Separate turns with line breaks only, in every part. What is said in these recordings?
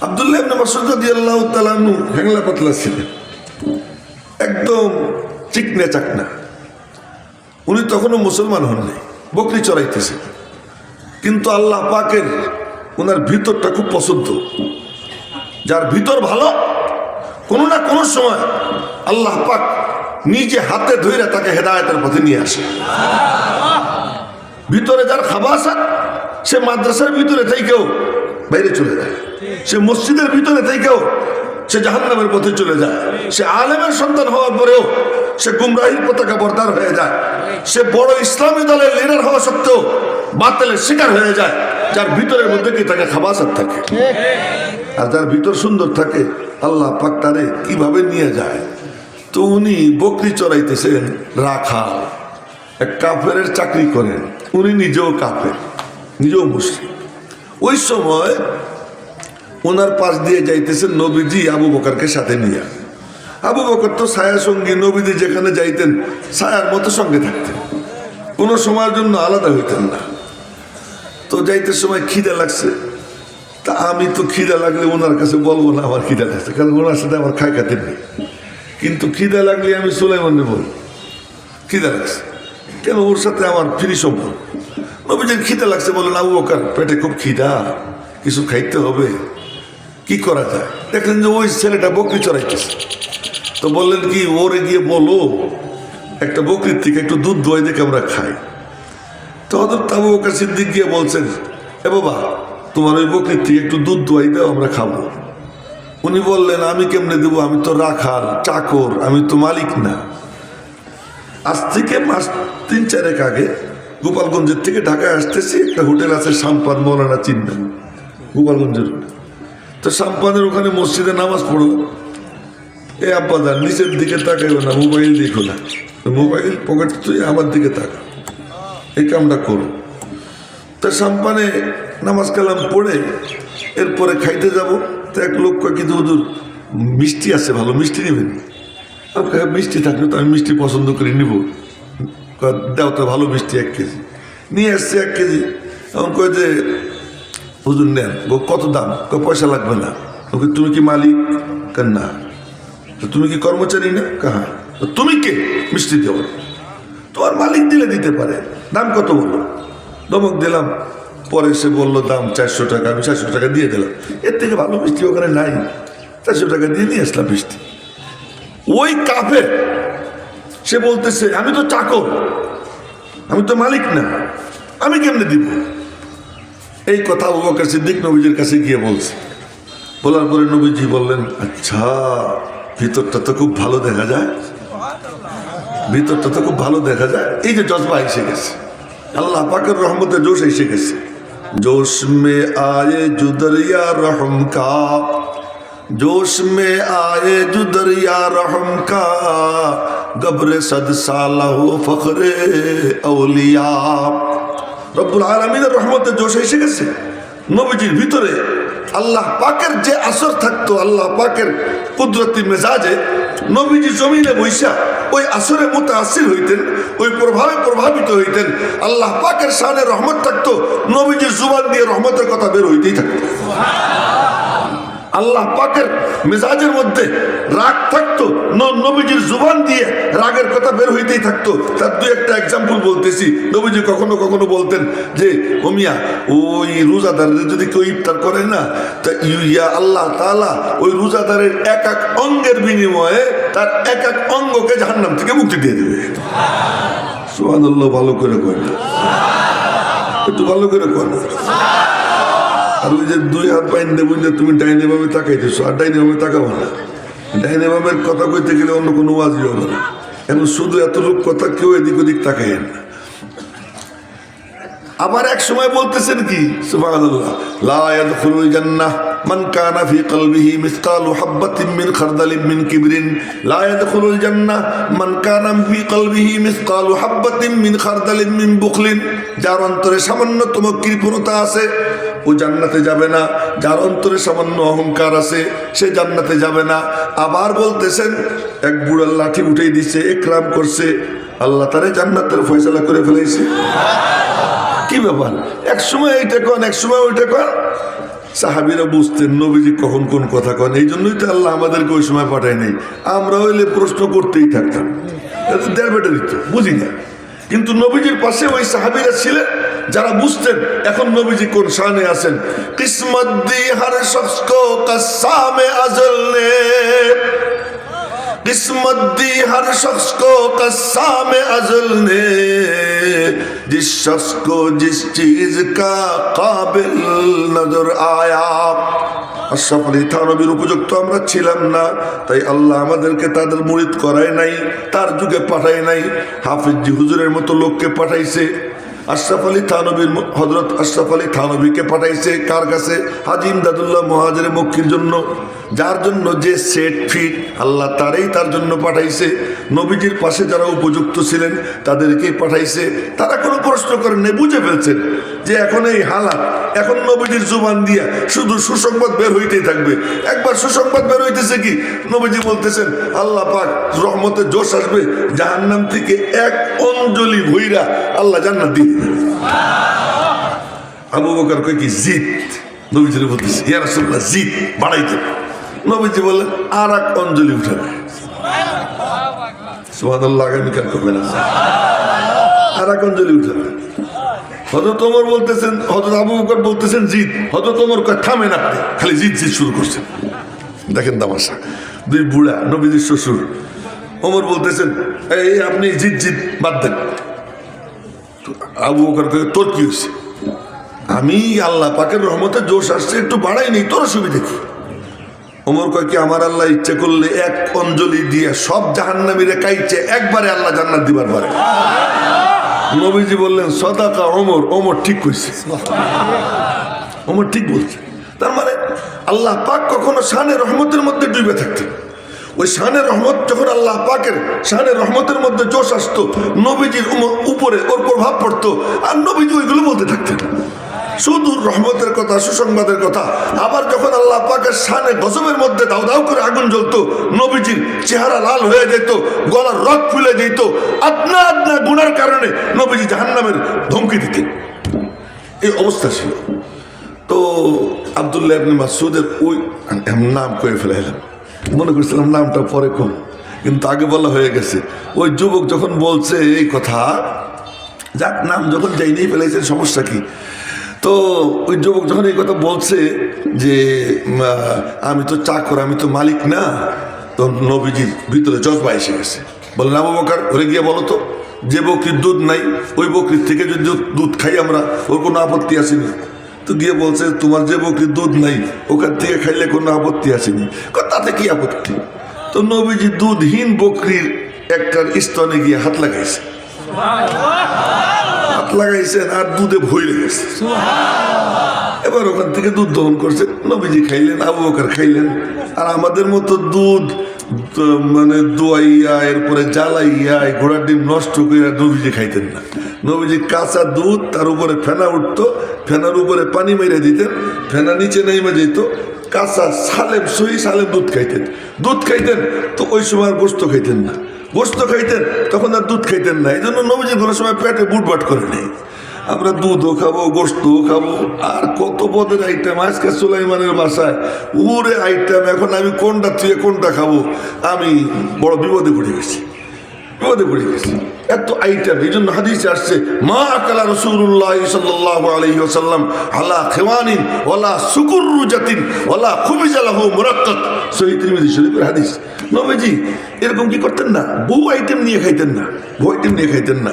আব্দুল্লাহ ইবনে মাসউদ রাদিয়াল্লাহু তাআলা আনহু হ্যাংলা পাতলা ছিলেন, একদম চিকনা চাকনা। উনি তখনও মুসলমান হননি, বকরি চড়াইতেছে। কিন্তু আল্লাহ পাকের ওনার ভিতরটা খুব পছন্দ। যার ভিতর ভালো, কোনো না কোনো সময় আল্লাহ পাক নিজে হাতে ধরে তাকে হেদায়েতের পথে নিয়ে আসে। ভিতরে যার খাবাসাত, সে মাদ্রাসার ভিতরে থেকেও বাইরে চলে যায়, সে মসজিদের ভিতরে থেকেও সে জাহান্নামের পথে চলে যায়, সে আলেমের সন্তান হওয়ার পরেও সে গুমরাহির পতাকা বরদার হয়ে যায়, সে বড় ইসলামী দলের লিডার হওয়া সত্ত্বেও বাতিলের শিকার হয়ে যায়। যার ভিতরের মধ্যে কি থাকে? খাবাসাত থাকে। আর যার ভিতর সুন্দর থাকে, আল্লাহ পাক তারে কিভাবে নিয়ে যায়। তো উনি বকরি চড়াইতেছেন, রাখাল, এক কাফেরের চাকরি করেন। উনি নিজেও কাফের, নিজেও মুসলিম। ওই সময় ওনার পাশ দিয়ে যাইতেছেন নবীজি আবু বকরকে সাথে নিয়ে। আবু বকর তো ছায়া সঙ্গী, নবীজি যেখানে যাইতেন ছায়ার মতো সঙ্গে থাকতেন, কোনো সময়ের জন্য আলাদা হইতেন না। তো যাইতে সময় খিদে লাগছে, তা আমি তো খিদে লাগলে ওনার কাছে বলবো না আমার খিদে লাগছে, কারণ ওনার সাথে আমার খাই খাতে নেই। কিন্তু খিদে লাগলে আমি সুলাইমানকে বলবো খিদে লাগছে, কেন ওর সাথে আমার ফ্রি সম্পর্ক। নবীজির খিদে লাগছে, বলেন আবু বকর পেটে খুব খিদা, কিছু খাইতে হবে, কি করা যায়? দেখলেন যে ওই ছেলেটা বকরি চড়াইতেছে। তো বললেন কি, ওরে গিয়ে বলো একটা বকরির থেকে একটু দুধ দোয়াই দেখে আমরা খাই। তো হযরত আবু বকর সিদ্দিক গিয়ে বলছেন, এ বাবা, তোমার ওই বকরির থেকে একটু দুধ দোয়াই দাও, আমরা খাবো। উনি বললেন, আমি কেমনে দেবো, আমি তো রাখাল চাকর, আমি তো মালিক না। আজ থেকে মাস 3-4 আগে গোপালগঞ্জের থেকে ঢাকায় আসতেছি, একটা হোটেল আছে সাম্পান, মৌলানা চিনবেন, গোপালগঞ্জের। তো সাম্পানের ওখানে মসজিদে নামাজ পড়লাম। এ আব্বাদার নিচের দিকে তাকাইও না, মোবাইল দেখো না, মোবাইল পকেট তুই আমার দিকে তাকা, এই কামটা করো। তা সাম্পানে নামাজ কালাম পড়ে এরপরে খাইতে যাব। তো এক লোক কয়, কিন্তু হুজুর মিষ্টি আছে, ভালো মিষ্টি নেবেন? মিষ্টি থাকলে তো আমি মিষ্টি পছন্দ করি, নিব। দাও তো ভালো মিষ্টি 1 কেজি। নিয়ে আসছে 1 কেজি। এমন কয় যে হুজুর নেন। কত দাম? পয়সা লাগবে না। ওকে, তুমি কি মালিক? না। তুমি কি কর্মচারী? না। কাহা? তুমি কে মিষ্টি দেব? তোমার মালিক দিলে দিতে পারে, দাম কত বলো? ধমক দিলাম। পরে সে বললো দাম 400 টাকা। আমি 400 টাকা দিয়ে দিলাম। এর থেকে ভালো মিষ্টি ওখানে নাই। 400 টাকা দিয়ে নিয়ে আসলাম মিষ্টি। ওই কাফের সে বলতেছে, আমি তো চাকর, আমি তো মালিক না, আমি কেমনে দিব? এই কথা আবু বকর সিদ্দিক নবীজির কাছে গিয়ে বলছে। বলার পরে নবীজি বললেন, আচ্ছা, ভিতরটা তো খুব ভালো দেখা যায়, ভিতরটা তো খুব ভালো দেখা যায়। এই যে জজবা এসে গেছে, আল্লাহ পাকের রহমতে জোশ এসে গেছে। जोश में आए जो दरिया रहम का, जोश में आए जो दरिया रहम का, गब्रे सद साला हो फखरे औलिया। রব্বুল আলামিনের রহমতে জোশ এসে গেছে। নবীজির ভিতরে আল্লাহ পাকের যে আসর থাকতো, আল্লাহ পাকের কুদরতি মেজাজে নবীজি জমিনে বৈশা ওই আসরে মুতাআসসির হইতেন, ওই প্রভাবে প্রভাবিত হইতেন। আল্লাহ পাকের শানে রহমত থাকতো, নবীজির জুবান দিয়ে রহমতের কথা বের হইতেই থাকতো। আল্লাহ পাকের মেজাজের মধ্যে রাগ থাকতো, নবীজির জুবান দিয়ে রাগের কথা বের হইতেই থাকতো। তার 2-1টা এক্সাম্পল বলতেছি। নবীজি কখনো কখনো বলতেন যে, ওমিয়া ওই রোজাদারের যদি কেউ ইফতার করে না, তা ইয়া আল্লাহ তাআলা ওই রোজাদারের এক এক অঙ্গের বিনিময়ে তার এক এক অঙ্গকে জাহান্নাম থেকে মুক্তি দিয়ে দেবে। সুবহানাল্লাহ। ভালো করে কয়, একটু ভালো করে কয়। আর ওই যে 2 হাত বাইন দেবো, তুমি ডাইনে বামে তাকাইতেছো, আর ডাইনে বামে তাকাবো না। ডাইনে বামের কথা কইতে গেলে অন্য কোনো ওয়াজই হবে না। এখন শুধু এতটুকু কথা, কেউ এদিক ওদিক তাকাই না। আবার এক সময় বলতেছেন কি, সুবহানাল্লাহ, লা ইয়াদখুলুল জান্নাহ মান কানা ফি কলবিহি মিসকালু হাববাতিন মিন খারদালিন মিন কিবরিন, লা ইয়াদখুলুল জান্নাহ মান কানা ফি কলবিহি মিসকালু হাববাতিন মিন খারদালিন মিন বুখলিন। যার অন্তরে সামান্যতম কৃপণতা আছে, ও জান্নাতে যাবে না। যার অন্তরে সামান্য অহংকার আছে, সে জান্নাতে যাবে না। আবার বলতেছেন, এক বুড়ার লাঠি উঠেই দিচ্ছে, একরাম করছে, আল্লাহ তারে জান্নাতের ফয়সালা করে ফেলেছে। কি ব্যাপার? এক সময় এইটা কন, এক সময় ওইটা কন। সাহাবীরা বুঝতেন নবীজি কখন কোন কথা কন, এই জন্যই তো আল্লাহ আমাদেরকে ওই সময় পাঠায় নাই। আমরা হইলে প্রশ্ন করতেই থাকতাম, দেড় বেটারি তো বুঝি না। কিন্তু নবীজির পাশে ওই সাহাবীরা ছিলেন যারা বুঝতেন এখন নবীজি কোন শানে আছেন। কিসমত দি হর শখস কো কসামে আজল নে, किस्मत दी हर शख्स को कस्साम अज़ल ने, जिस शख्स को जिस चीज का काबिल नजर आया। আশরাফ আলী থানবীর উপযুক্ত আমরা ছিলাম না, তাই আল্লাহ আমাদেরকে তাদের মুরিদ করায় নাই, তার যুগে পাঠায় নাই। হাফিজ জি হুজুরের মতো লোককে পাঠাইছে। আশরাফ আলী থানবীর হযরত আশরাফ আলী থানবীকে পাঠাইছে কার কাছে? হাজী ইমদাদুল্লাহ মুহাজিরে মক্কির জন্য, যার জন্য যে সেট ফিট আল্লাহ তারই তার জন্য পাঠাইছে। নবীজির পাশে যারা উপযুক্ত ছিলেন তাদেরকেই পাঠাইছে। তারা কোনো প্রশ্ন করেন নাই, বুঝে ফেলছেন যে এখন এই হালাত, এখন নবীজির জুবান দিয়া শুধু সুসংবাদ বের হইতেই থাকবে। একবার সুসংবাদ বের হইতেছে কি, নবীজি বলতেছেন আল্লাহ পাক রহমতের জোশ আসবে, জাহান্নাম থেকে এক অঞ্জলি ভইরা আল্লাহ জান্নাত দিয়ে দিবেন। আবু বকর কয় কি জিত, নবীজির বলতেছে ইয়া রাসূলুল্লাহ জিত বাড়াইতে। নবীজি বললেন আর এক অঞ্জলি উঠাবে। সুবহানাল্লাহ, আগামীকাল করবে না, আর এক অঞ্জলি উঠাবে। হযরত ওমর বলতেছেন, হযরত আবু বকর বলতেছেন জিত, হযরত ওমর কয় থামেন, আপনি খালি জিত জিত শুরু করছেন। দেখেন তামাশা, দুই বুড়া নবীজির শ্বশুর। ওমর বলতেছেন এই আপনি জিত জিত বাদ দেন। আবু বকর কয় তোর কি হয়েছে? আমি আল্লাহ পাকের রহমতে জোশ আসছে একটু বাড়াই নেই, তোর সুবিধা কি? ওমর কয় কি আমার আল্লাহ ইচ্ছে করলে এক অঞ্জলি দিয়ে সব জাহান্নামীরে কাইছে একবারে আল্লাহ জান্নাত দিবার পারে। নবীজি বললেন সদাকা ওমর, ওমর ঠিক কইছে, ওমর ঠিক বলছে। তার মানে আল্লাহ পাক কখনো শানে রহমতের মধ্যে ডুবে থাকতেন। ওই শানে রহমত যখন আল্লাহ পাকের শানে রহমতের মধ্যে জোশ আসতো, নবীজির উপরে ওর প্রভাব পড়তো, আর নবীজি ওইগুলো বলতে থাকতেন শুধু রহমতের কথা, সুসংবাদের কথা। আবার যখন আল্লাহ পাকের শানে গজবের মধ্যে দাউ দাউ করে আগুন জ্বলতো, নবীজির চেহারা লাল হয়ে যেত, গলার রক ফুলে যেত, আপনা আপনা গুনার কারণে নবীজি জাহান্নামের ধমকি দিতেন। এই অবস্থা ছিল। তো আব্দুল্লাহ ইবনে মাসউদের ওই নাম কয়ে ফেলাইলাম, মনে করছিলাম নামটা পরে কম, কিন্তু আগে বলা হয়ে গেছে। ওই যুবক যখন বলছে এই কথা, যাক নাম যখন যাই নিয়ে ফেলাইছেন সমস্যা কি। তো ওই যুবক যখন এই কথা বলছে যে আমি তো চাকর, আমি তো মালিক না, তো নবীজির ভিতরে জজবা এসে গেছে। বললেন আবু বকর ওরে গিয়ে বলো তো, যে বকরির দুধ নাই ওই বকরির থেকে যদি দুধ খাই আমরা, ওর কোনো আপত্তি আসেনি। তো গিয়ে বলছে তোমার যে বকরির দুধ নাই ওখান থেকে খাইলে কোনো আপত্তি আসেনি। তাতে কি আপত্তি? তো নবীজি দুধহীন বকরির একটার স্তনে গিয়ে হাত লাগাইছে, হাত লাগাইছেন আর দুধে ভরে গেছে। এবার ওখান থেকে দুধ দহন করছে, নবীজি খাইলেন, আবু বকর খাইলেন। আর আমাদের মতো দুধ মানে দোয়াইয়া এরপরে জ্বালাইয়া ঘোড়ার ডিম নষ্ট করে নবীজি খাইতেন না। নবীজি কাঁচা দুধ, তার উপরে ফেনা উঠতো, ফেনার উপরে পানি মেরে দিতেন, ফেনা নিচে নেমে যেত, কাঁচা সালেম সহি সালেম দুধ খাইতেন। দুধ খাইতেন তো ওই সময় আর গোস্ত খাইতেন না, গোস্ত খাইতেন তখন আর দুধ খাইতেন না। এই জন্য নবীজি কোনো সময় পেটে বুটবাট করে নেই। আমরা দুধও খাবো, গোস্তও খাবো, আর কত পদের আইটেম। আজকে সুলাইমানের বাসায় উড়ে আইটেম, এখন আমি কোনটা থেকে কোনটা খাবো, আমি বড় বিপদে পড়ে গেছি, বিপদে পড়ে গেছি, এত আইটেম। এই জন্য হাদিসে আসছে মা আকালা রাসূলুল্লাহ সাল্লাল্লাহু আলাইহি ওয়াসাল্লাম আলা খিওয়ানিন ওয়ালা সুকুররুজাতিন ওয়ালা খুবিজা লাহু মুরাক্কাত, সহিহ তিরমিজি শরীফের হাদিস। নবীজি এরকম কি করতেন না, বহু আইটেম নিয়ে খাইতেন না, বহু আইটেম নিয়ে খাইতেন না।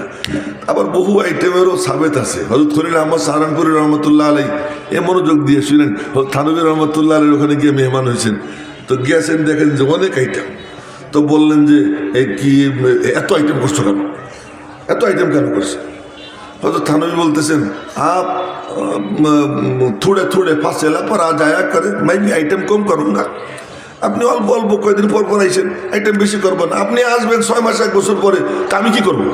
আবার বহু আইটেমেরও সাবেত আছে। হযরত খলিল আহমদ সাহারানপুরি রহমতুল্লাহ আলাইহি এ মনোযোগ দিয়ে শুনেন, থানবী রহমতুল্লাহ আলাইহির ওখানে গিয়ে মেহমান হয়েছেন। তো গিয়েছেন, দেখেন যে অনেক আইটেম। তো বললেন যে কি এত আইটেম করছো কেন, এত আইটেম কেন করছে? হয়তো থানবী বলতেছেন আপ থোড়ে থোড়ে ফাঁসেলা পর আ যায়া করে, আমি আইটেম কম করুন না। আপনি অল্প অল্প কয়েকদিন পর পর আইসেন, আইটেম বেশি করবেন না। আপনি আসবেন 6 মাস 1 বছর পরে, তা আমি কি করবো?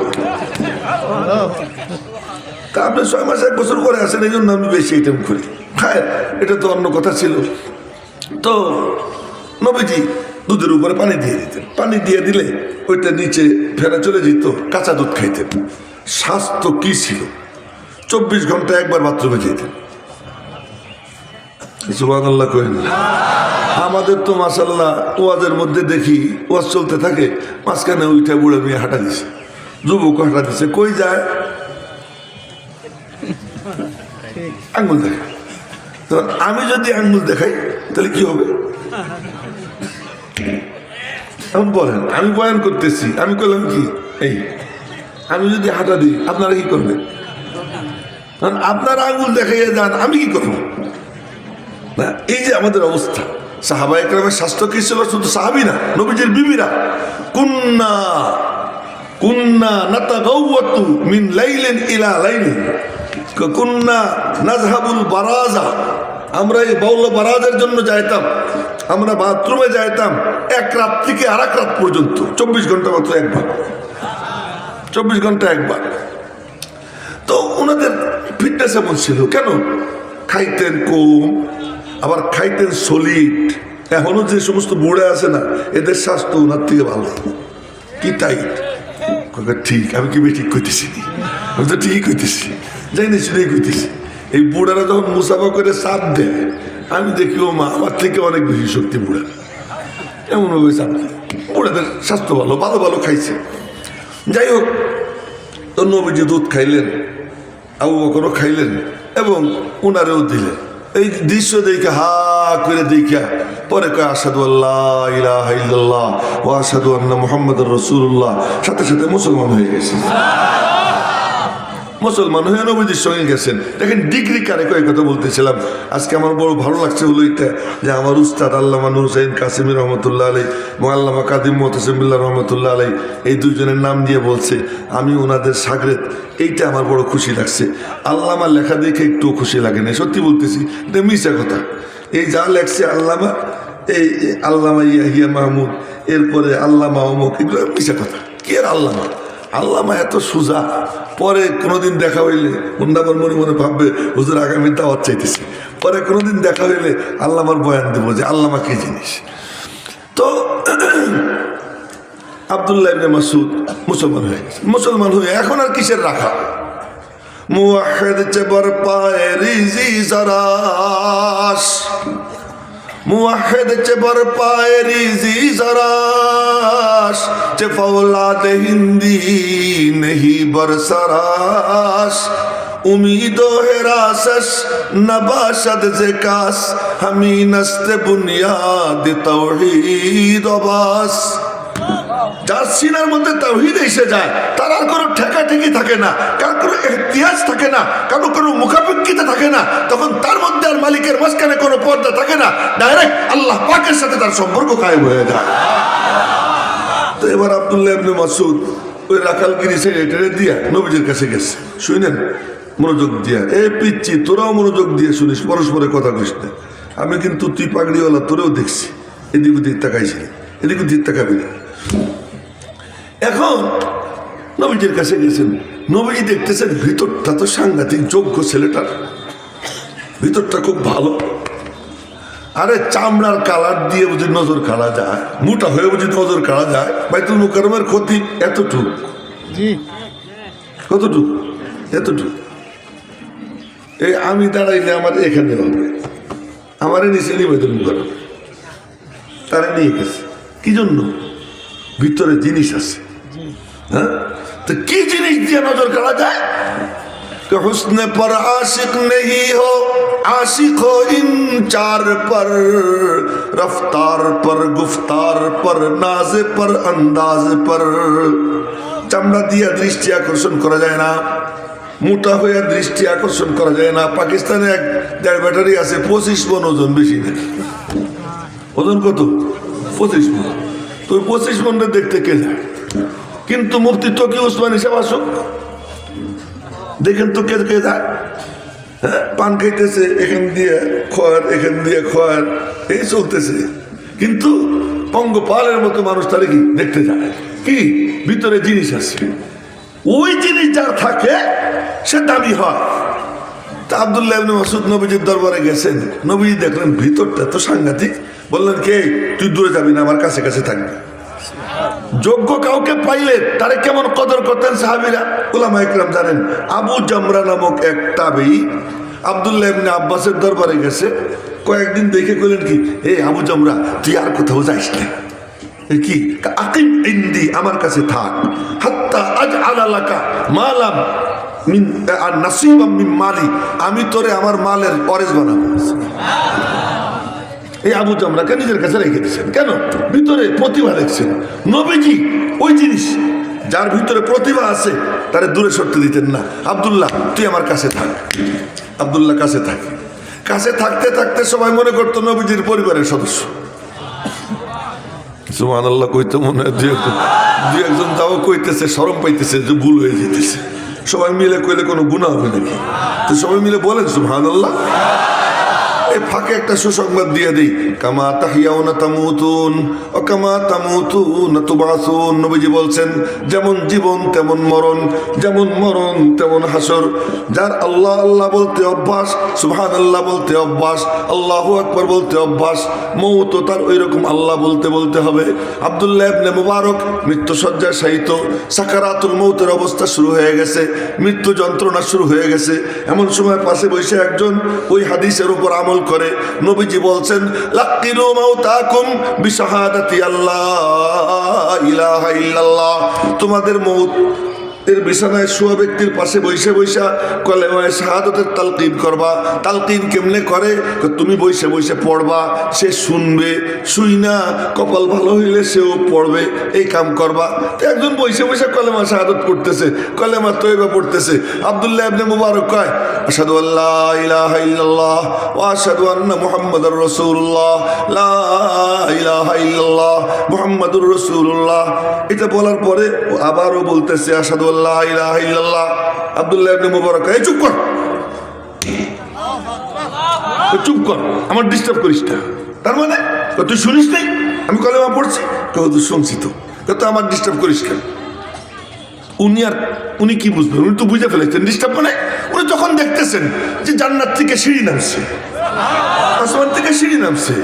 তা আপনি 6 মাস 1 বছর পরে আসেন, এই জন্য আমি বেশি আইটেম করি। হ্যাঁ, এটা তো অন্য কথা ছিল। তো নবীজি দুধের উপরে পানি দিয়ে দিতেন, পানি দিয়ে দিলে ওইটা নিচে ফেরা চলে যেত, কাঁচা দুধ খাইতেন। স্বাস্থ্য কি ছিল, 24 ঘন্টা একবার বাথরুমে যেতেন। সুবহানাল্লাহ কইন। আমাদের তো মাশাআল্লাহ ওয়াজের মধ্যে দেখি ওয়াজ চলতে থাকে, মাঝখানে উঠে বুড়ে মেয়ে হাঁটা দিছে, যুবক হাঁটা দিছে, কই যায় আঙ্গুল দেখা। তো আমি যদি আঙ্গুল দেখাই তাহলে কি হবে? এখন বলেন, আমি বয়ান করতেছি, আমি করলাম কি, এই আমি যদি হাঁটা দিই আপনারা কি করবেন? কারণ আপনারা আঙ্গুল দেখাইয়া যান, আমি কি করবো? না, এই যে আমাদের অবস্থা। সাহাবা একরামের স্বাস্থ্য কি ছিল? শুধু সাহাবি না, নবীজির বিবিরা কুন্না কুন্না নাতাগাওয়াতু মিন লাইলিন ইলা লাইলিন, কুন্না নাযহাবুল বারাজা, আমরা এই বাউল বারাজের জন্য যাইতাম, আমরা বাথরুমে যাইতাম এক রাত থেকে আর এক রাত পর্যন্ত, 24 ঘন্টা মাত্র একবার, 24 ঘন্টা একবার। তো ওনাদের ফিটনেস এমন ছিল, কেন? খাইতেন কম, আবার খাইতেন সলিড। এখনো যে সমস্ত বুড়ে আছে না, এদের স্বাস্থ্য ওনার থেকে ভালো। কি তাই? ঠিক, আমি কি ঠিক কইতেছি? আমি তো ঠিকই কইতেছি, যাই না শুনেই কইতেছি। এই বুড়ারা যখন মুসাফা করে চাপ দেয়, আমি দেখি ও মা, আমার থেকে অনেক বেশি শক্তি বুড়া, এমন ভাবে চাপ দেয়। বুড়াদের স্বাস্থ্য ভালো, ভালো ভালো খাইছে। যাই হোক, তো নবীজি দুধ খাইলেন, আবু বকরও খাইলেন এবং ওনারেও দিলেন। এই দৃশ্য দেখে হা করে দেখা পরে কয় আশহাদু আল্লাহ ইলাহা ইল্লাল্লাহ ওয়া আশহাদু আন্না মুহাম্মাদুর রাসূলুল্লাহ, সাথে সাথে মুসলমান হয়ে গেছে। মুসলমান হয়ে নবীজির সঙ্গে গেছেন। দেখেন ডিগ্রি কারে কয় কথা বলতেছিলাম। আজকে আমার বড় ভালো লাগছে হলো এটা, যে আমার উস্তাদ আল্লামা নূর হুসাইন কাসেমি রহমতুল্লাহ আলাই এবং আল্লামা কাদিম মুতাসিমুল্লাহ রহমতুল্লাহ আলাই, এই দুইজনের নাম দিয়ে বলছে আমি ওনাদের শাগরেদ। এইটা আমার বড় খুশি লাগছে। আল্লামা লেখা দেখে একটু খুশি লাগে না, সত্যি বলতেছি, এটা মিশা কথা। এই যা লেখছে আল্লামা, এই আল্লামা ইয়াহিয়া মাহমুদ, এরপরে আল্লামা অমুক, এগুলো মিশা কথা। কি আর আল্লামা, আল্লামা এত সোজা। পরে কোনোদিন দেখা হইলে মুন্ডাবার মনে মনে ভাববে হুজুর আগামী দাওয়াত চাইতেছে। পরে কোনোদিন দেখা হইলে আল্লামার বয়ান দেবো যে আল্লামা কি জিনিস। তো আব্দুল্লাহ ইবনে মাসউদ মুসলমান হয়ে গেছে। মুসলমান হয়ে এখন আর কিসের রাখা? মুওয়াহিদ চেবর পায়ে রিজি জারাস, মুওয়াহিদ চেবর পায়ে রিজি জারাস, চে ফৌলাদ হিন্দি नहीं बरसरास, उम्मीदो हिरासस नबाशद ज़िकास, हमी नस्ते बुनियाद तौहीद बास। যার সিনার মধ্যে তাওহীদ এসে যায় তার আর কোনো ঠেকাঠেকি থাকে না, কার কোনো ইহতিয়াজ থাকে না, কারো কোনো মুখাপেক্ষিতা থাকে না। তখন তার মধ্যে আর মালিকের মাঝখানে কোনো পর্দা থাকে না, ডাইরেক্ট আল্লাহ পাকের সাথে তার সম্পর্ক কায়েম হয়ে যায়। তো এবার আব্দুল্লাহ ইবনে মাসউদ ওই রাখালগিরি সেক্রেটারি দিয়া নবীজির কাছে গেছে। শুনেন মনোযোগ দিয়া, এ পিচ্ছি তোরাও মনোযোগ দিয়ে শুনিস, পরস্পরের কথা কইস না। আমি কিন্তু তুই পাগড়িওয়ালা, তোরেও দেখছি, এদিক ওদিক তাকাইছি, এদিক ওদিক তাকাবি না। এখন নবীজির কাছে গেছেন, নবীজি দেখতেছেন ভিতরটা তো সাংঘাতিক, যোগ্য ছেলেটার ভিতরটা খুব ভালো। আরে চামড়ার কালার দিয়ে বুঝি নজর কাড়া যায়, মোটা হয়ে বুঝি নজর কাড়া যায়। বাইতুল মুকাররমের ক্ষতি এতটুক, কতটুক? এতটুক। এই আমি দাঁড়াইলে আমার এখানে হবে, আমার নিচে নিয়ে বাইতুল মুকাররম, তারা নিয়ে গেছে। কি জন্য? ভিতরে জিনিস আছে। হ্যাঁ, তো কি জিনিস দিয়ে নজর কাড়া যায়? हुस्न पर आशिक नहीं हो, आशिक हो इन चार पर, रफ्तार पर, गुफ्तार पर, नाज पर, अंदाज पर। চামড়া দিয়ে দৃষ্টি আকর্ষণ করা যায় না, মোটা হয়ে দৃষ্টি আকর্ষণ করা যায় না। পাকিস্তানে এক দেড় ব্যাটারি আছে, 25 মন ওজন, বেশি নেই। ওজন কত? 25 মন। তো 25 মনটা দেখতে কে যায়? কিন্তু মুফতি তকি উসমান হিসাব আসুক, দেখেন তো কে কে যায়। হ্যাঁ, পান খাইতেছে, এখান দিয়ে খোয়ার, এখান দিয়ে খোয়ার, এই চলতেছে। কিন্তু পঙ্গপালের মতো মানুষ তারা কি দেখতে যায়? কি ভিতরে জিনিস আছে, ওই জিনিস যার থাকে সে দামি হয়। তা আব্দুল্লাহ ইবনে মাসউদ নবীজির দরবারে গেছেন, নবীজি দেখলেন ভিতরটা তো সাংঘাতিক। বললেন কে, তুই দূরে যাবি না, আমার কাছে কাছে থাকবি। যোগ্য কাউকে পাইলে তারে কেমন কদর করতেন সাহাবীরা, উলামা ইকরাম জানেন। আবু জামরা নামক এক তাবেঈ আব্দুল্লাহ ইবনে আব্বাসের দরবারে গেছে, কয়েকদিন দেখে কইলেন কি, এ আবু জামরা তুই আর কোথাও যাইস না, কি আকিম ইন্দি আমার কাছে থাক, হাত্তা আজআলা লাকা মালাম মিন নাসিবাম মিন মালি, আমি তোরে আমার মালের ওয়ারিস বানাবো। এই আবু জামরাকে নিজের কাছে রেখে দিয়েছেন কেন? ভিতরে প্রতিভা দেখছেন। নবীজি ওই জিনিস যার ভিতরে প্রতিভা আছে তারে দূরে সরতে দিতেন না। আব্দুল্লাহ তুই আমার কাছে থাক। আব্দুল্লাহ কাছে থাকে, কাছে থাকতে থাকতে সবাই মনে করতো নবীজির পরিবারের সদস্য। সুবহানাল্লাহ কইতে মনে হয় দুই একজন তাও কইতেছে, শরম পাইতেছে যে ভুল হয়ে যেতেছে। সবাই মিলে কইলে কোনো গুনাহ হবে নাকি? তো সবাই মিলে বলেন সুবহানাল্লাহ। এই ফাঁকে একটা সুসংবাদ দিয়ে দিই, কামা তাহিয়াউনা তামুতুন ও কামা তামুতুনা তুবাসুন। নবীজি বলছেন যেমন জীবন তেমন মরণ, যেমন মরণ তেমন হাসর। যার আল্লাহ আল্লাহ বলতে অভ্যাস, সুবহানাল্লাহ বলতে অভ্যাস, আল্লাহু আকবার বলতে অভ্যাস, মৌত তার ওই রকম আল্লাহ বলতে বলতে হবে। আব্দুল্লাহ ইবনে মুবারক মৃত্যু শয্যায় শায়িত, সাকারাতুল মৌতের অবস্থা শুরু হয়ে গেছে, মৃত্যু যন্ত্রণা শুরু হয়ে গেছে। এমন সময় পাশে বসে একজন ওই হাদিসের উপর আমল করে নবীজি বলছেন, লাক্কিনু মাউতাকুম বিশাহাদাতি আল্লাহ ইলাহা ইল্লাল্লাহ। তোমাদের মৌত এর বিছানায় শোয়া ব্যক্তির পাশে বৈশা বৈশা কলেমায়ে শাহাদাতের তালকিন করবা। তালকিন কেমনে করে? তুমি বৈশা বৈশা পড়বা, সে শুনবে, শুই না কপাল ভালো হইলে সেও পড়বে, এই কাম করবা। তো একজন বৈশা বৈশা কলেমা শাহাদাত পড়তেছে, কলেমা তয়বা পড়তেছে। আব্দুল্লাহ ইবনে মুবারক কয়, আশহাদু আল্লা ইলাহা ইল্লাল্লাহ ওয়া আশহাদু আন্না মুহাম্মাদার রাসূলুল্লাহ, লা ইলাহা ইল্লাল্লাহ মুহাম্মাদুর রাসূলুল্লাহ। এটা বলার পরে আবারও বলতেছে আশহাদু আল্লা ইলাহা ইল্লাল্লাহ। আব্দুল্লাহ ইবনে মুবারক, এই চুপ কর, চুপ কর, আমার ডিস্টার্ব করিস না। তার মানে তুই শুনিস নাই আমি কলেমা পড়ছি? তুই শুনছি তো আমার ডিস্টার্ব করিস কেন? উনি কি বুঝবেন? উনি তো বুঝে ফেলেছেন ডিস্টার্ব মানে উনি তখন দেখতেছেন যে জান্নাত থেকে সিঁড়ি নামছে, আসমান থেকে সিঁড়ি নামছে,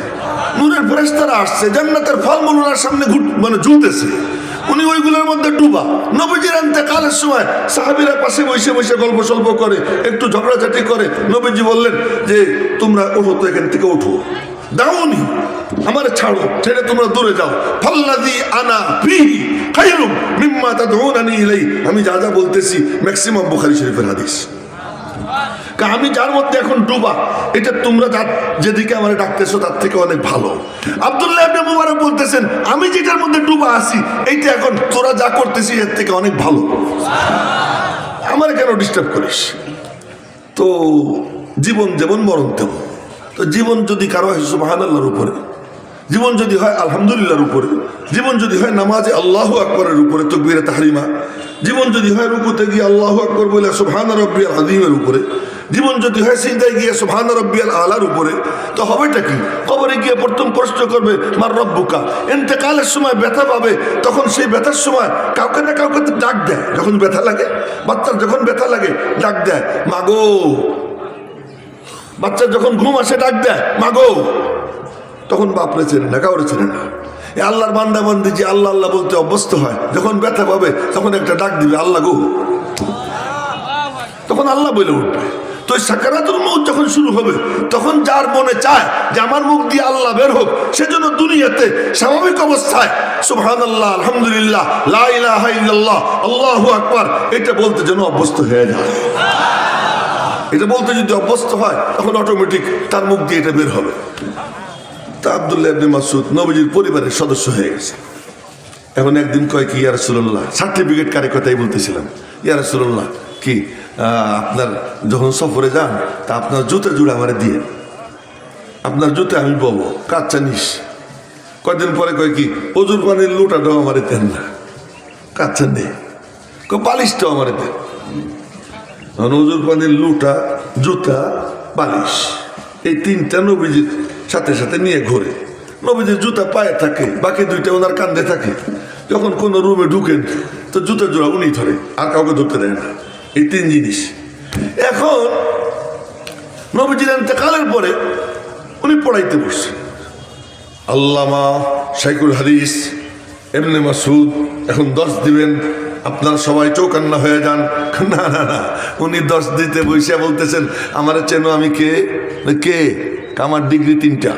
নূরের ফেরেশতারা আসছে, জান্নাতের ফলমূল ওনার সামনে ঝুলতেছে, উনি ওইগুলোর মধ্যে ডুবা। নবীজির ইন্তেকালের সময় সাহাবীরা পাশে বসে বসে গল্প সল্প করে, একটু ঝগড়াঝাটি করে। নবীজি বললেন যে তোমরা ওঠো তো, এখান থেকে ওঠো, দাউনি আমার ছাড়ো, ছেড়ে তোমরা দূরে যাও। ফাল্লাযী আনা ফীহি খায়রুম মিম্মা তাদউনানি ইলাইহি। আমি যা যা বলতেছি ম্যাক্সিমাম বুখারী শরীফের হাদিস। আমি যার মধ্যে এখন ডুবা, এটা তোমরা যেদিকে আমার ডাকতেছো তার থেকে অনেক ভালো। আব্দুল্লাহ ইবনে মুবারক বলতেছেন আমি যেটার মধ্যে ডুবা আছি এইটা এখন তোরা যা করতেছিস এর থেকে অনেক ভালো, আমার কেন ডিস্টার্ব করিস? তো জীবন যেমন মরণ তেমন। তো জীবন যদি কারো হয় সুবহানাল্লাহর উপরে, জীবন যদি হয় আলহামদুলিল্লাহর উপরে, জীবন যদি হয় নামাজে আল্লাহু আকবরের উপরে তাকবীরে তাহরিমা, জীবন যদি হয় রুকুতে গিয়ে আল্লাহু আকবর বলে সুবহান রাব্বিয়াল আযীমের উপরে, জীবন যদি হয় সিজদায় গিয়ে সুবহান রাব্বিয়াল আলার উপরে, তো হবেটা কি? কবরে গিয়ে প্রথম প্রশ্ন করবে মার রব্বুকা। ইন্তেকালের সময় ব্যথা পাবে, তখন সেই ব্যথার সময় কাউকে না কাউকে তো ডাক দেয়। যখন ব্যথা লাগে, বাচ্চার যখন ব্যথা লাগে ডাক দেয় মাগো। বাচ্চার যখন ঘুম আসে ডাক দেয় মাগো। তখন বাপরে চেনে না, কাউরে চেনে না। আল্লাহর বান্দা বান্দি যে আল্লাহ আল্লাহ বলতে অভ্যস্ত হয়, যখন ব্যথা পাবে তখন একটা ডাক দিবে আল্লাহ গো, তখন আল্লাহ বলে উঠবে। তো সাকারাতুল মউত যখন শুরু হবে তখন যার মনে চায় যে আমার মুখ দিয়ে আল্লাহ বের হোক, সেজন্য দুনিয়াতে স্বাভাবিক অবস্থায় সুবহানাল্লাহ আলহামদুলিল্লাহ লা ইলাহা ইল্লাল্লাহ আল্লাহু আকবার এটা বলতে যেন অভ্যস্ত হয়ে যায়। এটা বলতে যদি অভ্যস্ত হয় তখন অটোমেটিক তার মুখ দিয়ে এটা বের হবে। তা আব্দুল্লাহ ইবনে মাসউদ নবীজির পরিবারের সদস্য হয়ে গেছে। এখন একদিন কয় কি, ইয়া রাসূলুল্লাহ, সার্টিফিকেট কারে কথাই বলতেছিলাম, ইয়া রাসূলুল্লাহ কি আপনার যখন সফরে যান তা আপনার জুতা জুড়ে আমারে দিয়ে, আপনার জুতে আমি বলবো কাচ্চা নিস। কয়েকদিন পরে কয় কি, অজুর পানির লুটাটাও আমারে দেন না, কাচ্চা নেই, বালিশটাও আমারে দেন। অজুর পানির লুটা, জুতা, বালিশ, এই তিনটা নবীজির সাথে সাথে নিয়ে ঘোরে। নবীজির জুতা পায়ে থাকে, বাকি দুইটা ওনার কান্দে থাকে। যখন কোনো রুমে ঢুকেন তো জুতা জোড়া উনি ধরে, আর কাউকে ধরতে দেয় না। এই তিন জিনিস। এখন নবীজির ইন্তেকালের পরে উনি পড়াইতে বসছেন। আল্লামা শাইখুল হাদিস ইবনে মাসউদ এখন 10 দিবেন, আপনারা সবাই চৌকান্না হয়ে যান। না না না, উনি 10 দিতে বসে বলতেছেন আমার চেনো আমি কে? কে? আমার ডিগ্রি 3টা।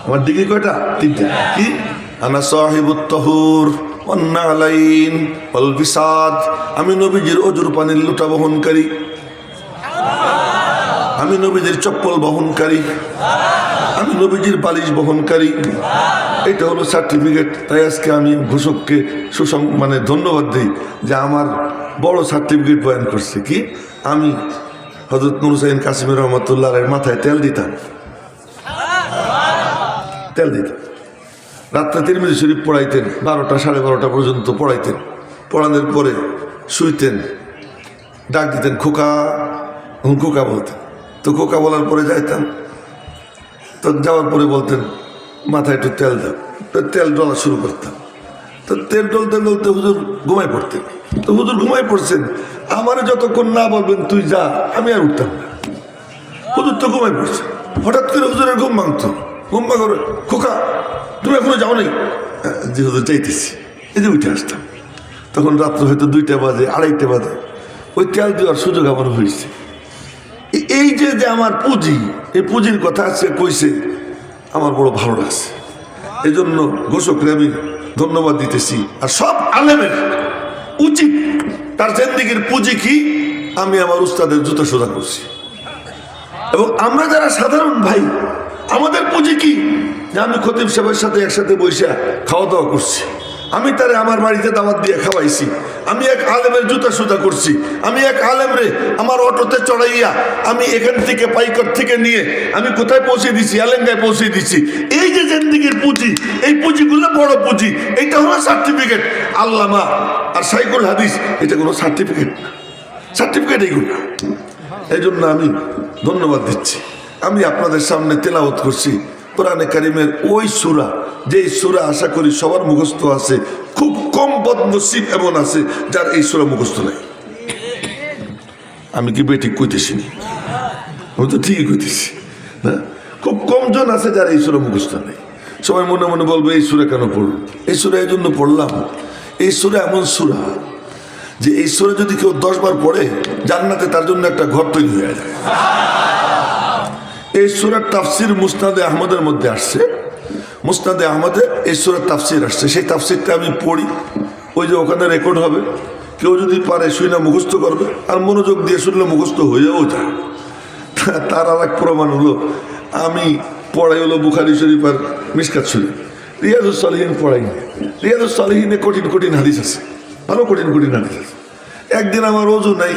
আমার ডিগ্রি কয়টা? 3টা। কি? আনা সাহিবুত তাহুর ওয়ান নালাইন ওয়াল বিসাদ, আমি নবীজির অজুর পানির লোটা বহনকারী, আমি নবীজির চপ্পল বহনকারী, আমি নবীজির বালিশ বহনকারী। এটা হলো সার্টিফিকেট। তাই আজকে আমি ঘোষককে ধন্যবাদ দিই যে আমার বড় সার্টিফিকেট বয়ান করছে। কি? আমি হযরত নূর হুসাইন কাসিমি রহমাতুল্লাহ আলাইহির মাথায় তেল দিতাম, রাত্রে তিরমিজি শরীফ পড়াইতেন, 12টা 12:30 পর্যন্ত পড়াইতেন। পড়ানোর পরে শুইতেন, ডাক দিতেন খোকা, খোকা বলতেন। তো খোকা বলার পরে যাইতাম, তো যাওয়ার পরে বলতেন মাথায় একটু তেল দাও, তো তেল ডলা শুরু করতাম। তো তেল ডলতে ডলতে হুজুর ঘুমাই পড়তেন। তো হুজুর ঘুমাই পড়ছেন, আমার যতক্ষণ না বলবেন তুই যা, আমি আর উঠতাম না। হুজুর তো ঘুমাই পড়ছে, হঠাৎ করে হুজুরের ঘুম ভাঙতো। ঘুম ভাঙার খোকা তুমি এখনো যাও নাই? যে হুজুর যাইতেছি, এই যে উঠে আসতাম। তখন রাত্র হয়তো 2টা বাজে, 2:30 বাজে। ওই তেল দেওয়ার সুযোগ আমার হয়েছে। এই যে আমার পুঁজি, এই পুঁজির কথা সে কইছে, আমার বড় ভালো লাগছে। এই জন্য ঘোষকরে আমি ধন্যবাদ দিতেছি। আর সব আলেমের উচিত তার জিন্দেগির পুঁজি কি, আমি আমার উস্তাদের জুতো সোজা করছি। এবং আমরা যারা সাধারণ ভাই, আমাদের পুঁজি কি, যে আমি খতিব সাহেবের সাথে একসাথে বসে খাওয়া দাওয়া করছি, আমি তারে আমার বাড়িতে দাওয়াত দিয়ে খাওয়াইছি, আমি এক আলেমের জুতা সুতা করছি, আমি এক আলেমরে আমার অটোতে চড়াইয়া আমি এখান থেকে পাইকর থেকে নিয়ে আমি কোথায় পৌঁছে দিছি, আলেঙ্গায় পৌঁছে দিছি। এই যে জিন্দেগির পুঁজি, এই পুঁজিগুলো বড় পুঁজি। এইটা হলো সার্টিফিকেট। আল্লামা আর শাইখুল হাদিস, এটা কোনো সার্টিফিকেট না, সার্টিফিকেট এইগুলো। এই জন্য আমি ধন্যবাদ দিচ্ছি। আমি আপনাদের সামনে তেলাওয়াত করছি কোরআনে কারিমের ওই সূরা, যে সূরা আশা করি সবার মুখস্থ আছে। খুব কম বদনসিব এমন আছে যার এই সূরা মুখস্থ নাই। আমি কি বেঠিক কইতেছি না? আমি তো ঠিকই কইতেছি না। খুব কম জন আছে যার এই সূরা মুখস্থ নেই। সবাই মনে মনে বলবে এই সূরা কেন পড়ল? এই সূরা এই জন্য পড়লাম, এই সূরা এমন সূরা যে এই সূরা যদি কেউ 10 বার পড়ে জান্নাতে তার জন্য একটা ঘর তৈরি হয়ে যায়। এই সূরার তাফসির মুসনাদে আহমদের মধ্যে আসছে। মুসনাদে আহমদে এই সূরার তাফসির আসছে। সেই তাফসিরটা আমি পড়ি, ওই যে ওখানে রেকর্ড হবে। কেউ যদি পারে শুনে মুখস্থ করবে, আর মনোযোগ দিয়ে শুনলে মুখস্থ হয়েও যায়। তার আর এক প্রমাণ হলো, আমি পড়াই হলো বুখারী শরীফ আর মিশকাত শরীফ। রিয়াজুস সালিহিন পড়াই না। রিয়াজুস সালিহিনে কঠিন কঠিন হাদিস আছে, ভালো কঠিন কঠিন হাদিস আছে। একদিন আমার ওযু নাই,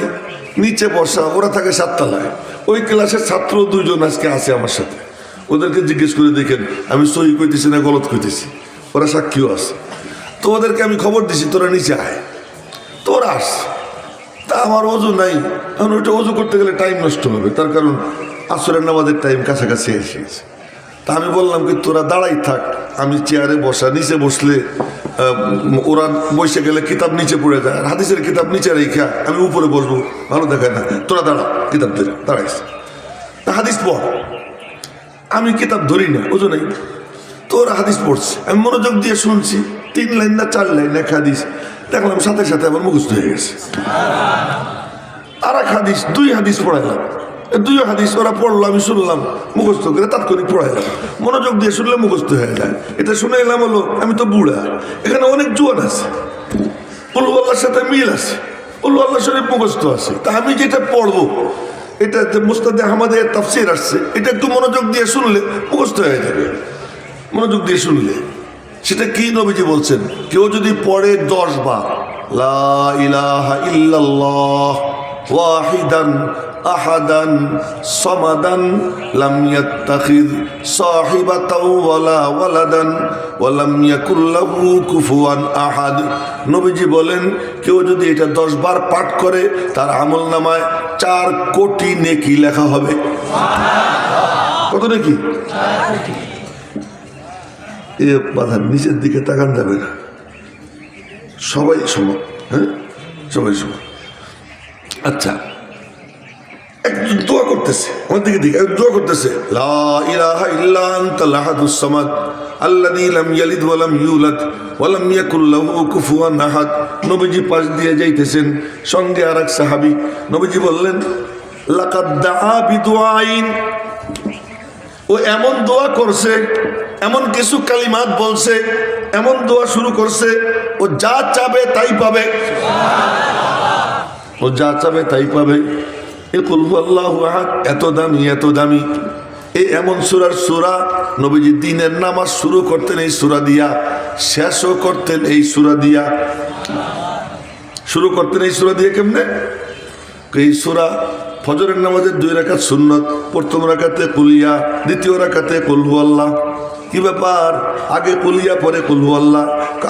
নিচে বসা, ওরা থাকে 7 তলায়। ওই ক্লাসের ছাত্র 2 জন আজকে আছে আমার সাথে। ওদেরকে জিজ্ঞেস করে দেখেন আমি সহি কইতেছি না গলত কইতেছি, ওরা সাক্ষীও আছে। তো ওদেরকে আমি খবর দিছি তোরা নিচে আয়, তোরা আস। তা আমার ওযু নাই, এখন ওইটা ওযু করতে গেলে টাইম নষ্ট হবে, তার কারণ আসরের নামাজের টাইম কাছাকাছি এসে গেছে। তা আমি বললাম কি তোরা দাঁড়াই থাক, আমি চেয়ারে বসা, নিচে বসলে ওরা বসে গেলে কিতাব নিচে পড়ে যায়, আর হাদিসের কিতাব নিচে রেখা আমি উপরে বসবো, ভালো দেখায় না। তোরা দাঁড়া, কিতাব ধরে দাঁড়াইস, হাদিস পড়। আমি কিতাব ধরি না, ওজো নেই। তোরা হাদিস পড়ছে, আমি মনোযোগ দিয়ে শুনছি। 3 লাইন না 4 লাইন এক হাদিস, দেখলাম সাথে সাথে আমার মুখস্থ হয়ে গেছে। আর এক হাদিস, 2 হাদিস পড়াইলাম। 2 হাদিস ওরা পড়লো, আমি শুনলাম, মুখস্থ করে তাৎক্ষণিক পড়াইলাম। মনোযোগ দিয়ে শুনলে মুখস্থ হয়ে যায়। এটা শুনে এলাম হলো আমি তো বুড়া, এখানে অনেক জোয়ান আছে, উলু আল্লাহর সাথে মিল আছে, উলু আল্লাহ শরীফ মুখস্থ আছে। তা আমি যেটা পড়বো, এটা যে মুস্তাদে আহমদের তাফসীর আসছে, এটা একটু মনোযোগ দিয়ে শুনলে মুখস্থ হয়ে যাবে। মনোযোগ দিয়ে শুনলে সেটা কি নবীজি বলছেন, কেউ যদি পড়ে 10 বার লা ইলাহা ইল্লাল্লাহ ওয়াহিদান আহাদান সামাদান লাম ইয়াত্তাখিয সাহিবাতাও ওয়ালা ওয়ালাদান ওয়া লাম ইয়াকুল লাহু কুফুয়ান আহাদ। নবীজি বলেন কেউ যদি এটা 10 বার পাঠ করে তার আমলনামায় 4 কোটি নেকি লেখা হবে। কত নেকি? 4 কোটি। এ বাধার নিচের দিকে তাকান যাবে না, সবাই সমান। হ্যাঁ, সবাই সমান। আচ্ছা, একজন দোয়া করতেছে, আমার দিকে দিকে দোয়া করতেছে, লা ইলাহা ইল্লা আনতাল আহাদুস সামাদ আল্লাযী লাম ইয়ালিদ ওয়া লাম ইউলাদ ওয়া লাম ইয়াকুল লাহু কুফুয়ান আহাদ। নবীজি পাশ দিয়ে যাইতেছেন, সঙ্গে আরেক সাহাবী। নবীজি বললেন লাকাদ দাআ বিদুআইন, ও এমন দোয়া করছে, এমন কিছু কালিমাত বলছে, এমন দোয়া শুরু করছে, ও যা চাবে তাই পাবে, ও যা চাবে তাই পাবে। এ কুল হুয়াল্লাহু আহাদ এত দামি, এত দামি। এই এমন সূরার সূরা, নবীজি দিনের নামাজ শুরু করতেন এই সূরা দিয়া, শেষও করতেন এই সূরা দিয়া। শুরু করতেন এই সূরা দিয়ে কেমনে? এই সূরা ফজরের নামাজের 2 রাকাত সুন্নত, প্রথম রাকাতে কুলিয়া, দ্বিতীয় রাকাতে কুল হুয়াল্লাহ। কি ব্যাপার? আগে কুলিয়া পরে কুল হুয়াল্লাহ,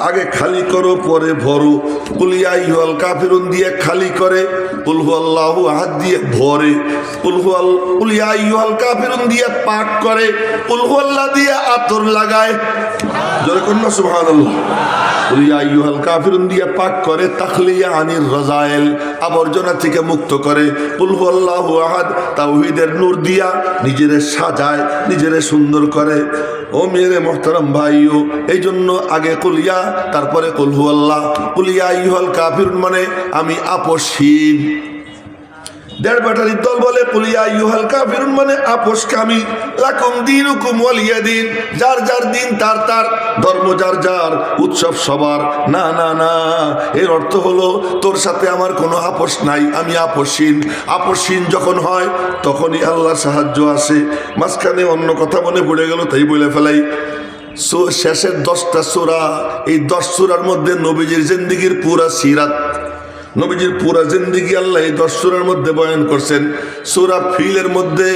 আগে খালি করো পরে ভরো। কুলিয়া আইয়ুহাল কাফিরুন দিয়ে খালি করে, কুল হুয়াল্লাহু আহাদ দিয়ে ভরে, কুলিয়া আইয়ুহাল কাফিরুন দিয়ে পাক করে, কুল হুয়াল্লাহ দিয়ে আতর লাগায়। জোরে কন্যা সুবহানাল্লাহ। কুলিয়া আইয়ুহাল কাফিরুন দিয়ে পাক করে, তাখলিয়া আনির রাজায়েল আবর্জনা থেকে মুক্ত করে। কুল হুয়াল্লাহু আহাদ তাওহীদের নূর দিয়া নিজেরে সাজায়, নিজেরে সুন্দর করে। ও মেরে মোহতারাম ভাইও, এই জন্য আগে কুলিয়া তারপরে কুল হুয়াল্লাহ। কুলিয়া আইয়ুহাল কাফিরুন মানে আমি আপসহীন। দেড় ব্যাটারির দল বলে কুলিয়া আইয়ুহাল কাফিরুন মানে আপোষকামী। লাকুম দীনুকুম ওয়ালিয়া দিন, যার যার দিন তার তার, ধর্ম যার যার, উৎসব সবার। না না না, এর অর্থ হলো তোর সাথে আমার কোনো আপোষ নাই, আমি আপোষহীন। আপোষহীন যখন হয় তখনই আল্লাহর সাহায্য আসে। মাঝখানে অন্য কথা মনে পড়ে গেল, তাই বলে ফেলাই। শেষের 10টা সূরা, এই 10 সূরার মধ্যে নবীজির জিন্দেগির পুরা সিরাত, নবীজির পুরা জিন্দেগি আল্লাহ এই 10 সূরার মধ্যে বয়ান করছেন। সূরা ফিলের মধ্যে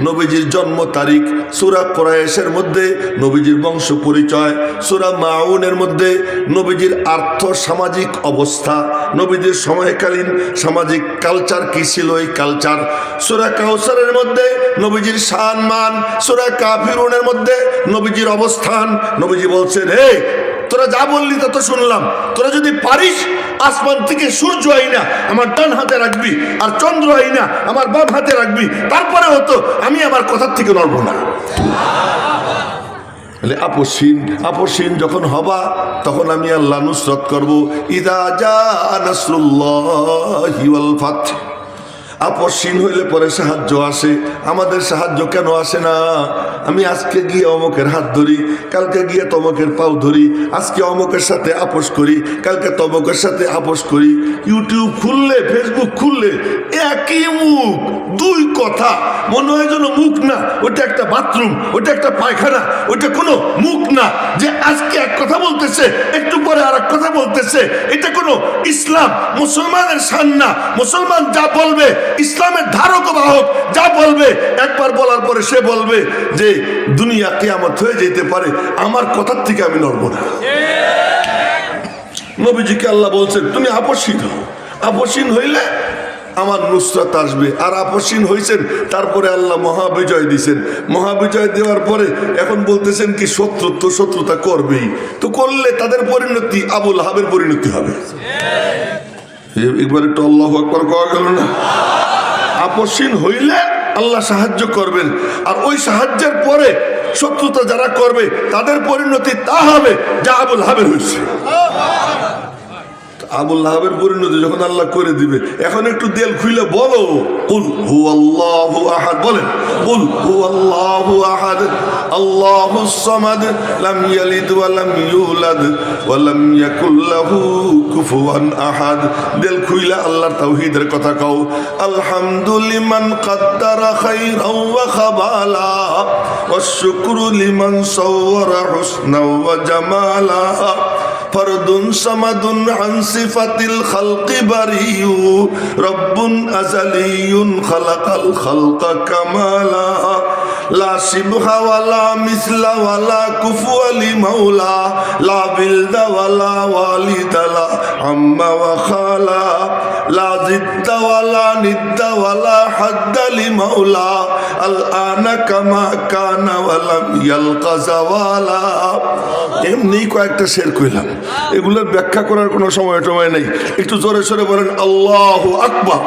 নবীজির জন্ম তারিখ, সূরা কুরাইশের মধ্যে নবীজির বংশ পরিচয়, সূরা মাউনের মধ্যে নবীজির আর্থ সামাজিক অবস্থা, নবীজির সময়কালীন সামাজিক কালচার কি ছিল এই কালচার, সূরা কাউসারের মধ্যে নবীজির শান মান, সূরা কাফিরুনের মধ্যে নবীজির অবস্থান। নবীজি বলছেন, হে তোরা যা বললি তা তো শুনলাম, তোরা যদি পারিস আসমান থেকে সূর্য আইনা আমার ডান হাতে রাখবি, আর চন্দ্র আইনা আমার বাম হাতে রাখবি, তারপরে হতো আমি আমার কথার থেকে নড়ব না। আপোষহীন যখন হবা তখন আমি আল্লাহ নুসরত করব। ইযা জাআ নাসরুল্লাহি ওয়াল ফাত। আপোষহীন হইলে পরে সাহায্য আসে। আমাদের সাহায্য কেন আসে না? আমি আজকে গিয়ে অমকের হাত ধরি, কালকে গিয়ে তমকের পাও ধরি, আজকে অমকের সাথে আপোষ করি, কালকে তমকের সাথে আপোষ করি। ইউটিউব খুললে, ফেসবুক খুললে একই মুখ, 2 কথা, মনে হয় যেন মুখ না, ওটা একটা বাথরুম, ওটা একটা পায়খানা, ওটা কোনো মুখ না। যে আজকে এক কথা বলতেছে, একটু পরে আর এক কথা বলতেছে। এটা কোনো ইসলাম মুসলমানের শান না। মুসলমান যা বলবে, ইসলামের ধারক ও বাহক যা বলবে, একবার বলার পরে সে বলবে যে দুনিয়া কিয়ামত হয়ে যেতে পারে, আমার কথার থেকে আমি নড়ব না। নবীজিকে আল্লাহ বলছেন তুমি আপোষহীন হও, আপোষহীন হইলে আমার নুসরাত আসবে। আর আপোষহীন হয়েছেন, তারপরে আল্লাহ মহাবিজয় দিয়েছেন। মহাবিজয় দেওয়ার পরে এখন বলতেছেন কি শত্রুতা করবেই, তো করলে তাদের পরিণতি আবুল আহাবের পরিণতি হবে। একবার একটু আল্লাহু আকবার কওয়া গেল না? আপোষহীন হইলে আল্লাহ সাহায্য করবেন, আর ওই সাহায্যের পরে শত্রুতা যারা করবে তাদের পরিণতি তা হবে যা আবুল আহাবের হয়েছে। আবুল আহাবের পরিণতি যখন আল্লাহ করে দিবে, এখন একটু দেল খুলে বলো কুল হুয়াল্লাহু আহাদ, বলেন কুল হুয়াল্লাহু আহাদ আল্লাহুস সামাদ লাম ইয়ালিদ ওয়া লাম ইউলাদ ওয়া লাম ইয়াকুল লাহু কুফুয়ান আহাদ। দেল খুইলা আল্লাহর তাওহীদের কথা কও। আলহামদুলিমান কাদ্দারা খাইরাও ওয়া খাবালা ওয়াশ শুকরু লিমান সাওয়ারা হুসনা ওয়া জামালা ফরদুন সামাদুন আন সিফাতিল খালকি বারিউ রব্বুন আযালিয়ুন খালাকাল খালকা কামালা লা শিবহা ওয়ালা মিসলা ওয়ালা কুফুয়া লি মাওলা লা বিলদা ওয়ালা ওয়ালিদালা আম্মা ওয়া খালা লা জিদ্দা ওয়ালা নিদ্দা ওয়ালা হাদ্দা লি মাওলা আল আনা কামা কানা ওয়ালাম ইয়ালকা জাওয়ালা। এমনি কয়েকটা শের কইলাম, এগুলোর ব্যাখ্যা করার কোনো সময় নেই। একটু জোরে সোরে বলেন আল্লাহু আকবার।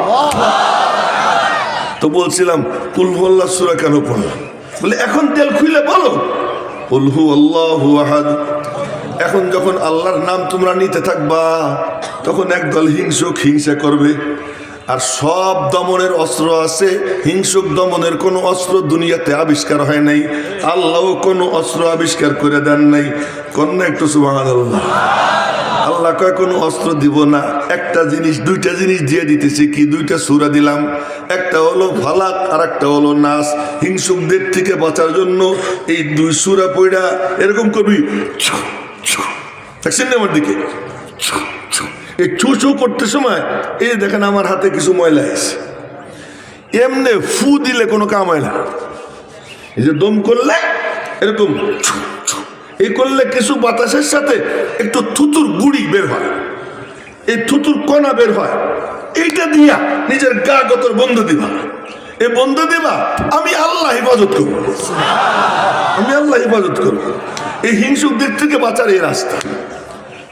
তো বলছিলাম কুল হুয়াল্লাহ সূরা কেন পড়লাম, বলে এখন তেল খুলে বলো কুল হুয়াল্লাহু আহাদ। এখন যখন আল্লাহর নাম তোমরা নিতে থাকবা, তখন একদল হিংসা করবে, আর সব দমনের অস্ত্র আছে, হিংসুক দমনের কোনো অস্ত্র দুনিয়াতে আবিষ্কার হয় নাই, আল্লাহ কোনো অস্ত্র আবিষ্কার করে দেন নাই। কন্যা একটু সুবহানাল্লাহ। আল্লাহ কয় কোনো অস্ত্র দিব না, একটা জিনিস, দুইটা জিনিস দিয়ে দিতেছি। কি দুইটা সূরা দিলাম, একটা হলো ফালাক আর একটা হলো নাস। হিংসুকদের থেকে বাঁচার জন্য এই দুই সূরা পড়া এরকম করবি, দেখছেন না আমার দিকে, এই ছু ছু করতে সময় এই দেখেন আমার হাতে কিছু ময়লা আছে, এমনি ফু দিলে কোনো কাম হয় না। এই যে দম করলে এরকম এই করলে কিছু বাতাসের সাথে একটু থুতুর গুড়ি বের হয়, এই থুতুর কণা বের হয়, এইটা দিয়া নিজের গা গতর বন্ধ দিবা। এই বন্ধ দিবা, আমি আল্লাহ হেফাজত করবো, আমি আল্লাহ হেফাজত করবো। এই হিংসুক দিক থেকে বাঁচার এই রাস্তা।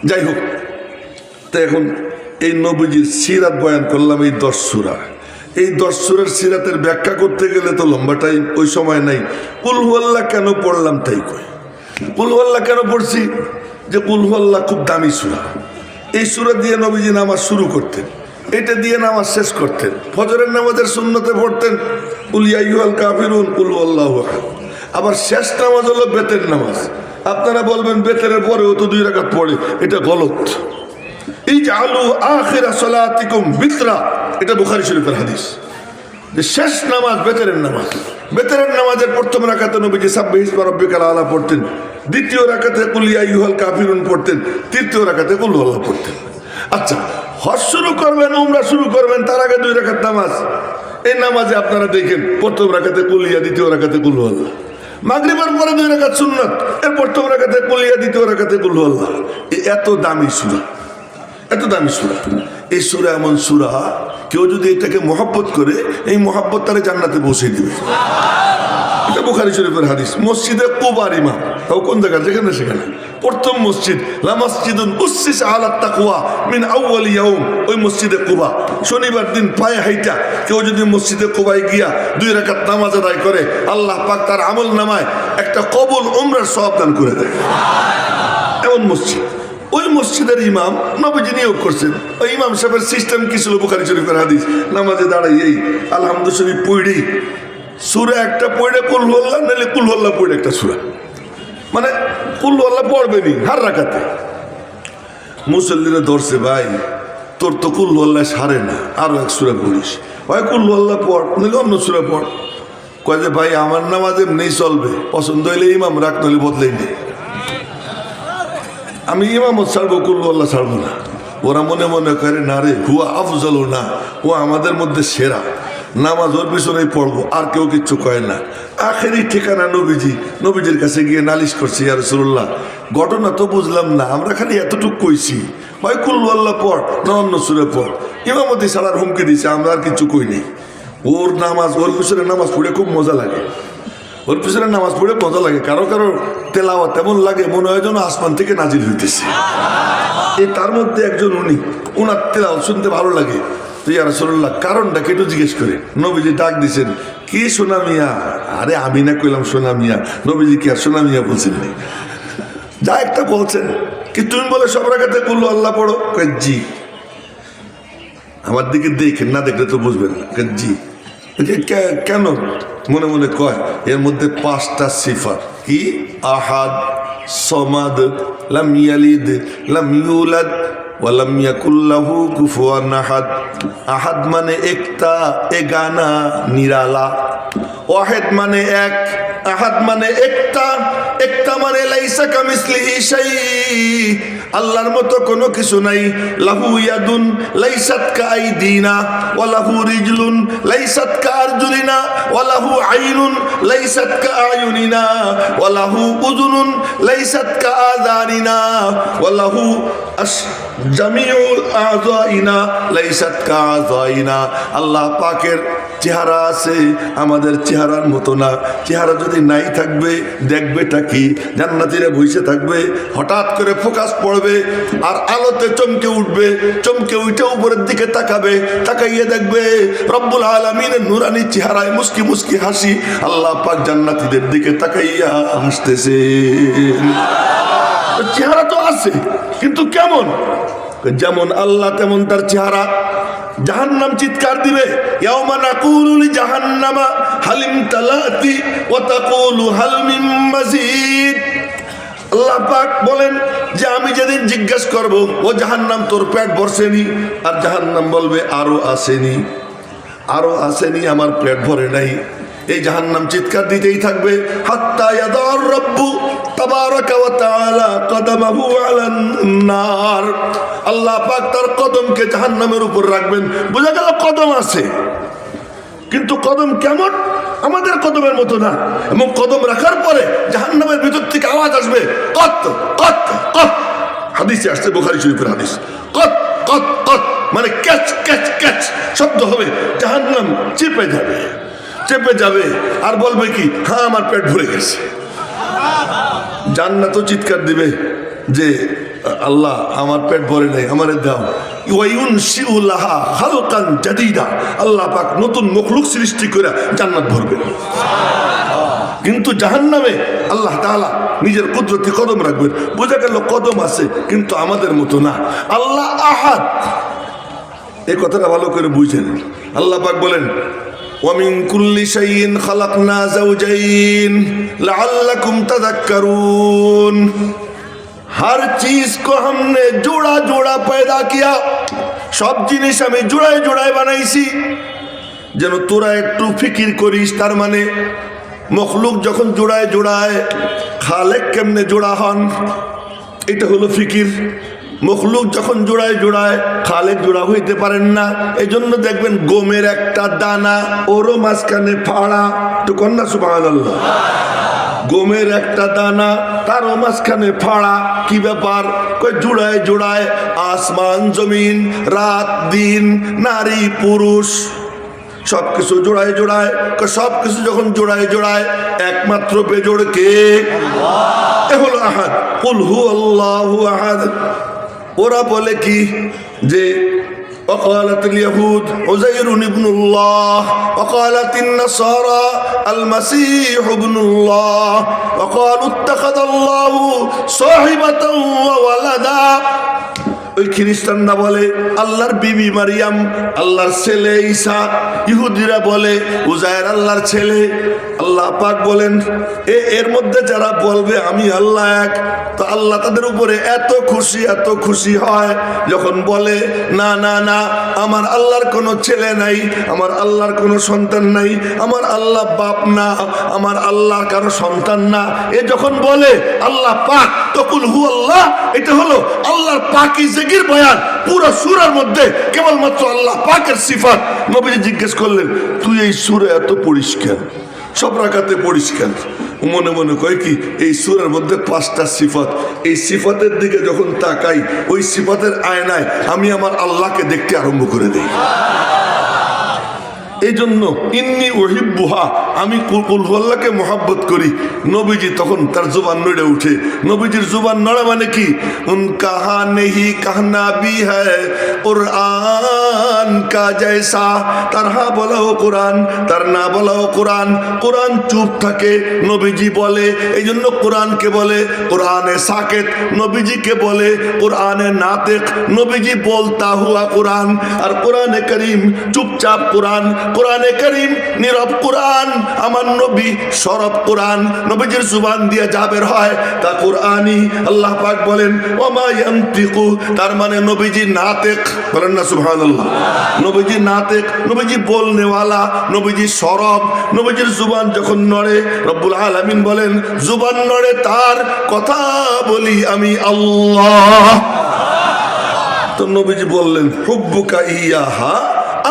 যাই হোক, তো এখন এই নবীজির সিরাত বয়ান করলাম, এই 10 সূরা। এই 10 সূরার সিরাতের ব্যাখ্যা করতে গেলে তো লম্বা টাইম, ওই সময় নাই। কুল হুয়াল্লাহ কেন পড়লাম তাই কই। কুল হুয়াল্লাহ কেন পড়ছি, যে কুল হুয়াল্লাহ খুব দামি সূরা। এই সূরা দিয়ে নবীজি নামাজ শুরু করতেন, এটা দিয়ে নামাজ শেষ করতেন। ফজরের নামাজের সুন্নতে পড়তেন কুল ইয়া আইয়ুহাল কাফিরুন কুল হুয়াল্লাহু আহাদ। আবার শেষ নামাজ হলো বেতের নামাজ। আপনারা বলবেন বেতের পরেও তো 2 রাকাত পড়ে, এটা গলত। ইজআলু আখিরা সালাতিকুম বিতরা, এটা বুখারী শরীফের হাদিস, যে শেষ নামাজ বেতের নামাজ। বেতের নামাজের প্রথম রাকাতে নবীজি সাব্বিহ ইসমা রাব্বিকাল আলা পড়তেন, দ্বিতীয় রাকাতে কুল ইয়া আইয়ুহাল কাফিরুন পড়তেন, তৃতীয় রাকাতে কুল হুয়াল্লাহ পড়তেন। আচ্ছা, হজ শুরু করবেন, উমরা শুরু করবেন, তার আগে 2 রাকাত নামাজ। এই নামাজে আপনারা দেখেন প্রথম রাকাতে কুল ইয়া, দ্বিতীয় রাকাতে কুল হুয়াল্লাহ। মাগরিবের পরে 2 রাকাত সুন্নাত, এর প্রথম রাকাতে কুল ইয়া, দ্বিতীয় রাকাতে কুল হুয়াল্লাহ। এত দামি সূরা, এত দামি সূরা। এই সূরা এমন সূরা, কেউ যদি এটাকে মহব্বত করে, এই মহব্বত তারে জান্নাতে পৌঁছে দিবে। এটা বুখারী শরীফের হাদিস। মসজিদে কুবার ইমাম, তাও কোন জায়গা, যেখানে সেখানে প্রথম মসজিদ, লা মসজিদুন উসসিসা আলা তাকওয়া মিন আউয়াল ইয়াউম, ওই মসজিদে কুবা। শনিবার দিন পায়ে হাইটা কেউ যদি মসজিদে কুবায় গিয়া 2 রাকাত নামাজ আদায় করে, আল্লাহ পাক তার আমল নামায় একটা কবুল উমরার সওয়াব দান করে দেয়। এমন মসজিদ। ওই মসজিদের ইমাম নবীজি নিয়োগ করছেন। ওই ইমাম সাহেবের সিস্টেম কি ছিল, বুখারী শরীফের হাদিস, নামাজে দাঁড়াই এই আলহামদুলিল্লাহ শরীফ পড়ি, সূরা একটা পড়ে কুল হুয়াল্লাহ, নাহলে কুল হুয়াল্লাহ পড়ে একটা সূরা, মানে কুল হুয়াল্লাহ পড়বেনি হার রাকাতে। মুসল্লিরা ধরছে, ভাই তোর তো কুল হুয়াল্লাহ সারে না, আরো এক সূরা পড়িস। ভাই কুল হুয়াল্লাহ পড়, নাহলে অন্য সূরা পড়। কয় যে ভাই আমার নামাজ এমনিই চলবে, পছন্দ হইলে ইমাম রাখ, নাহলে বদলাই দে। আমি ইমামত ছাড়বো, কুল হুয়াল্লাহ ছাড়বো না। ওরা মনে মনে করে না রে হুয়া আফজলু না, ও আমাদের মধ্যে সেরা, নামাজ ওর পিছনেই পড়বো, আর কেউ কিচ্ছু কয় না। আখেরি ঠিকানা নবীজি। নবীজির কাছে গিয়ে নালিশ করছি, ইয়া রাসূলুল্লাহ ঘটনা তো বুঝলাম না, আমরা খালি এতটুকু কইছি, ভাই কুল হুয়াল্লাহ পড় না অন্য সূরা পড়। ইমামতি ছাড়ার হুমকি দিছে, আমরা আর কিছু কই নেই। ওর নামাজ, ওর পিছনে নামাজ পড়ে খুব মজা লাগে, ওর পিছনে নামাজ পড়ে মজা লাগে। কারো কারো তেলাওয়াত এমন লাগে মনে হয় যেন আসমান থেকে নাজিল হইতেছে। এই তার মধ্যে একজন উনি, ওনার তেলাওয়াত শুনতে ভালো লাগে। তো ইয়া রাসূলুল্লাহ কারণটা কেটু জিজ্ঞেস করে। নবীজি ডাক দিছেন, কি সোনা মিয়া? আরে আমি না কইলাম সোনা মিয়া, নবীজি কি আর সোনা মিয়া বলছেন? যা একটা বলছেন কি তুমি বলে সব রাকাতে কুল হুয়াল্লাহ পড়ো? জি। আমার দিকে দেখেন, না দেখলে তো বুঝবেন না। জি। কেন? মনে মনে কয় এর মধ্যে 5টা সিফাত। কি? আহাদ, সমাদ, লাম ইয়ালিদ, লাম ইউলাদ, ওয়া লাম ইয়াকুল লাহু কুফুয়ান আহাদ। আহাদ মানে একটা, এগানা, নিরালা। ওয়াহিদ মানে এক, আহাদ মানে একটা, একটা মানে লাইসা কামিসলিহি শাই, আল্লাহর মতো কোনো কিছু নাই। লাহু ইয়াদুন লাইসাত কাআইদিনা ওয়া লাহু রিজলুন লাইসাত কাআরজুলিনা ওয়া লাহু আইনুন লাইসাত কাআয়ুনিনা ওয়া লাহু উযুনুন লাইসাত কাআযানিনা ওয়া লাহু জামিউল আযাইনা লাইসাত কাআযাইনা। আল্লাহ পাকের চেহারা আছে, আমাদের চেহারার মতো না। চেহারা যদি নাই থাকবে দেখবেটা কি? জান্নাতীরা বসে থাকবে, হঠাৎ করে ফোকাস পড়বে আর আলোতে চমকে উঠবে, চমকে উঠে উপরের দিকে তাকাবে, তাকাইয়ে দেখবে রব্বুল আলামিনের নূরানি চেহারায় মুস্কি মুস্কি হাসি। আল্লাহ পাক জান্নাতীদের দিকে তাকাইয়া হাসতেছে। চেহারা তো আছে, কিন্তু কেমন? যেমন আল্লাহ তেমন তার চেহারা। জাহান্নাম চিৎকার দিবে, ইয়াউমা নাকুলু লিজাহান্নামা হালিম তালাতি ওয়া তাকুলু হাল মিন মাজিদ। আল্লাহ পাক বলেন যে আমি যেদিন জিজ্ঞেস করব, ও জাহান্নাম তোর পেট ভরছেনি, আর জাহান্নাম বলবে আরো আসেনি, আরো আসেনি, আমার পেট ভরে নাই। এই জাহান্নাম চিৎকার দিতেই থাকবে, হাত্তা ইয়াদার রব্বু তাবারাকা ওয়া তাআলা কদমাহু আলান নার। আল্লাহ পাক তার কদমকে জাহান্নামের উপর রাখবেন। বোঝা গেল কদম আছে, কিন্তু কদম কেমন? আমাদের কদমের মতো না। এবং কদম রাখার পরে জাহান্নামের ভিতর থেকে আওয়াজ আসবে, কত কত কত। হাদিসে আসছে, বুখারী শরীফের হাদিস, কত কত কত মানে ক্যাচ ক্যাচ ক্যাচ শব্দ হবে। জাহান্নাম চেপে যাবে, চেপে যাবে আর বলবে কি, হ্যাঁ আমার পেট ভরে গেছে। জান্নাতও চিৎকার দিবে যে আল্লাহ আমার পেট ভরে নেই, আমারে দাও। ওয়ায়ুনশিউ লাহা খালকান জাদীদা, আল্লাহ পাক নতুন মখলুক সৃষ্টি করে জান্নাত ভরবে। কিন্তু জাহান্নামে আল্লাহ তাআলা নিজের কুদরতি কদম রাখবেন। বোঝা গেল কদম আছে, কিন্তু আমাদের মতো না। আল্লাহ আহাদ, এই কথাটা ভালো করে বুঝেন। আল্লাহ পাক বলেন, وَمِن كُلِّ شَيْءٍ خَلَقْنَا زَوْجَيْنِ لَعَلَّكُمْ تَذَكَّرُونَ। हर चीज को हमने जोड़ा जोड़ा पैदा किया, सब जिनिस हमें जोड़ाए जोड़ाए बनाইছি যেন তোরা একটু ফিকির করিস। তার মানে মখলুক যখন জোড়ায় জোড়ায়, খালেক কেমনে জোড়া হন, এটা হলো ফিকির। মখলুক যখন জোড়ায় জোড়ায়, খালেক জোড়া হইতে পারেন না। এই জন্য দেখবেন গমের একটা দানা, ওরও মাঝখানে ফাড়া। তো কন্যা সুবহানাল্লাহ, গমের একটা দানা, তারও মাঝখানে ফাড়া। কি ব্যাপার? কই জোড়ায় জোড়ায় আসমান জমিন, রাত দিন, নারী পুরুষ, সবকিছু জোড়ায় জোড়ায়। সবকিছু যখন জোড়ায় জোড়ায়, একমাত্র বেজোড় কে? এ হলো আহাদ। কুল হু আল্লাহু আহাদ। ওরা বলে কি যে وقالت اليهود عزير ابن الله وقالت النصارى المسيح ابن الله وقالوا اتخذ الله صاحبة وولدا। ওই খ্রিস্টানরা বলে আল্লাহর বিবি মারিয়াম আল্লাহর ছেলে ঈসা, ইহুদিরা বলে উজায়ের আল্লাহর ছেলে। আল্লাহ পাক বলেন এর মধ্যে যারা বলবে আমি আল্লাহ এক, তো আল্লাহ তাদের উপরে এত খুশি হয় যখন বলে না না না, আমার আল্লাহর কোনো ছেলে নাই, আমার আল্লাহর কোনো সন্তান নাই, আমার আল্লাহ বাপ না, আমার আল্লাহর কারো সন্তান না। এ যখন বলে আল্লাহ পাক, তকুল হু আল্লাহ, এটা হলো আল্লাহর পাকিজাগির বয়ান। পুরো সূরার মধ্যে কেবলমাত্র আল্লাহ পাকের সিফাত। নবীজি জিজ্ঞেস করলেন, তুই এই সূরা এত পড়িস কেন, সব রাকাতে পড়িস কেন? মনে মনে কয় কি, এই সূরার মধ্যে 5টা সিফাত, এই সিফাতের দিকে যখন তাকাই, ওই সিফাতের আয়নায় আমি আমার আল্লাহকে দেখতে আরম্ভ করে দিই। এই জন্য ইন্নি উহিব্বুহা, আমি কুল আল্লাহকে মোহাব্বত করি। নবীজি তখন তার জুবান নড়ে উঠে। নবীজির জুবান নড়া মানে কি? উন কাহা নেহি কাহনা বি হ্যায় কুরআন কা জৈসা। তার হা বলাও কোরআন, তার না বলাও কোরআন। কোরআন চুপ থাকে, নবীজি বলে। এই জন্য কোরআনকে বলে কোরআনে সাকেত, নবীজিকে বলে কোরআনে নাতিক। নবীজি বলতা হুয়া কোরআন, আর কোরআনে করিম চুপচাপ কোরআন। কোরআনে করিম নীরব কোরআন, আমার নবী সরব কোরআন। নবীজির জুবান দিয়ে যা বের হয় তা কোরআনই। আল্লাহ পাক বলেন ওমা ইয়ানতিকু, তার মানে নবীজি নাতিক। বলেন না সুবহানাল্লাহ। নবীজি নাতিক, নবীজি বলনেওয়ালা, নবীজি সরব। নবীজির জুবান যখন নড়ে, রব্বুল আলামিন বলেন জুবান নড়ে তার, কথা বলি আমি আল্লাহ। তো নবীজি বললেন হুব্বুকা ইয়াহা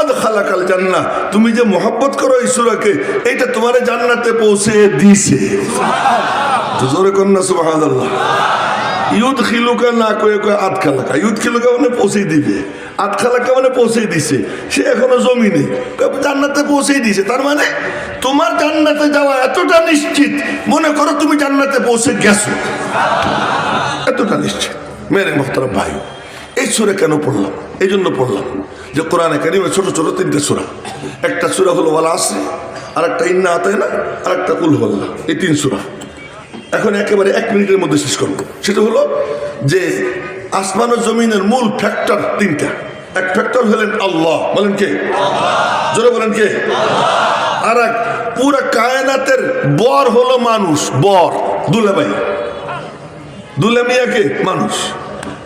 আদখালাকাল জান্নাহ, তুমি যে মোহাব্বত করো এই সূরাকে, এইটা তোমারে জান্নাতে পৌঁছে দিছে। তো জোরে কন্না সুবহানাল্লাহ। ইউদখিলুকা না কয়ে কয়ে আদখালাকা, ইউদখিলুকা মানে পৌঁছে দিবে, আদখালাকা মানে পৌঁছে দিছে। সে এখনো জমিনে, জান্নাতে পৌঁছে দিছে। তার মানে তোমার জান্নাতে যাওয়া এতটা নিশ্চিত, মনে করো তুমি জান্নাতে পৌঁছে গেছো, এতটা নিশ্চিত। মেরে মোহতারাম ভাই, এই সূরা কেন পড়লাম? এই জন্য পড়লাম যে কোরআনে কারিমে ছোট ছোট 3টে সূরা। একটা সূরা হলো ওয়াল আসর, আর একটা ইন্না আতাইনা, আর একটা কুল হুয়াল্লাহ। এই 3 সূরা এখন একেবারে 1 মিনিটের মধ্যে শেষ করবো। সেটা হলো যে আসমান ও জমিনের মূল ফ্যাক্টর 3টা। এক ফ্যাক্টর হলেন আল্লাহ, বলেন কে? জোরে বলেন কে? আর এক পুরা কায়নাতের বর হলো মানুষ, বর দুলাভাই, দুলামিয়াকে মানুষ,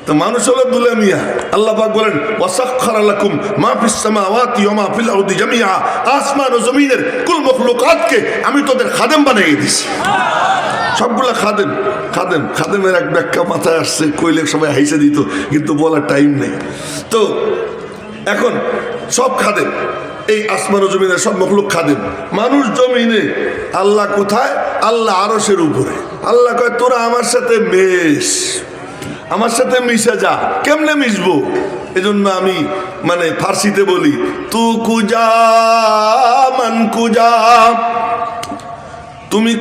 তো মানুষ হলো দুলামিয়া। আল্লাহ পাক বলেন ওয়াসাখখারা লাকুম মা ফিস সামাওয়াতি ওয়া মা ফিল আরদি জামিআ, আসমান ও জমিনের কুল মখলুকাতকে আমি তোদের খাদেম বানিয়ে দিয়েছি। সবগুলা খাদেম। খাদেমের এক ব্যাখ্যা মাথায় আসছে, কইলে সবাই হাইসে দিত, কিন্তু বলার টাইম নেই। তো এখন সব খাদেম, এই আসমান ও জমিনের সব মখলুক খাদেম। মানুষ জমিনে, আল্লাহ কোথায়? আল্লাহ আরশের উপরে। আল্লাহ কয় তোরা আমার সাথে মেশ, আমার সাথে মিশে যা। কেমনে মিশবো? এজন্য আমি মানে ফার্সিতে বলি তু কুজা মান কুজা, তুমি